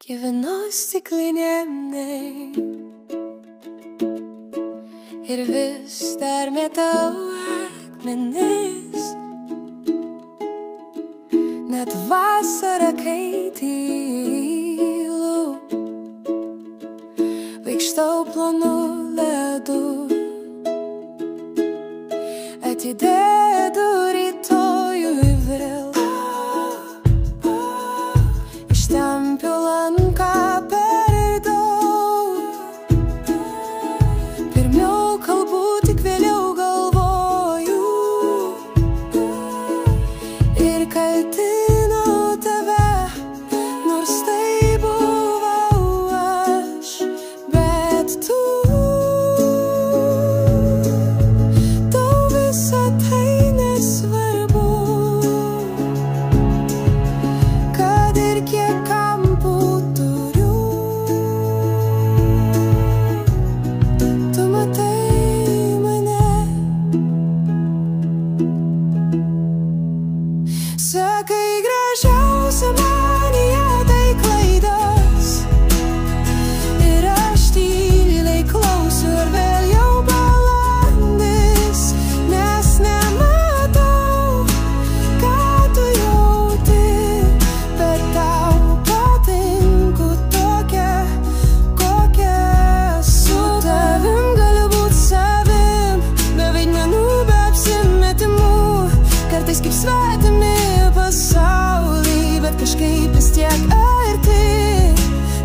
Gyvenu stiklinėj ir vis dar mėtau akmenis. Net vasarą, kai tylu, vaikštau plonu ledu, atidedu rytojui vėl. Ištempiu lanką per daug, pirmiau kalbu, tik vėliau galvoju ir kaltinu tave, nors tai buvau aš, bet tau visa tai nesvarbu, kad ir kiek kampų turiu, tu matai mane. Sakai, gražiausia manyje tai klaidos, ir aš tyliai klausiu, ir vėl jau balandis, nes nematau, ką tu jauti, bet tau patinku tokia, kokia su tavim. Galiu būt savim, be vaidmenų, be apsimetimų, kartais kaip svetimi pasaulį, bet kažkaip vis tiek arti.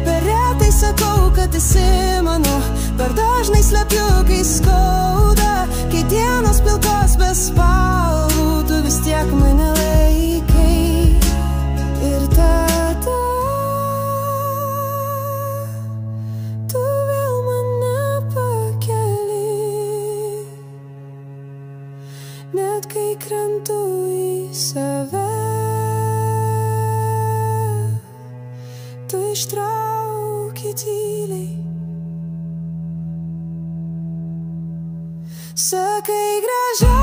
Per retai sakau, kad esi mano, per dažnai slepiu, kai skauda, kai dienos pilkos be spalvų, tu vis tiek mane laikai. Ir tada tu vėl mane pakeli, net kai krentu į save, tu ištrauki tyliai. Sakai, gražiausia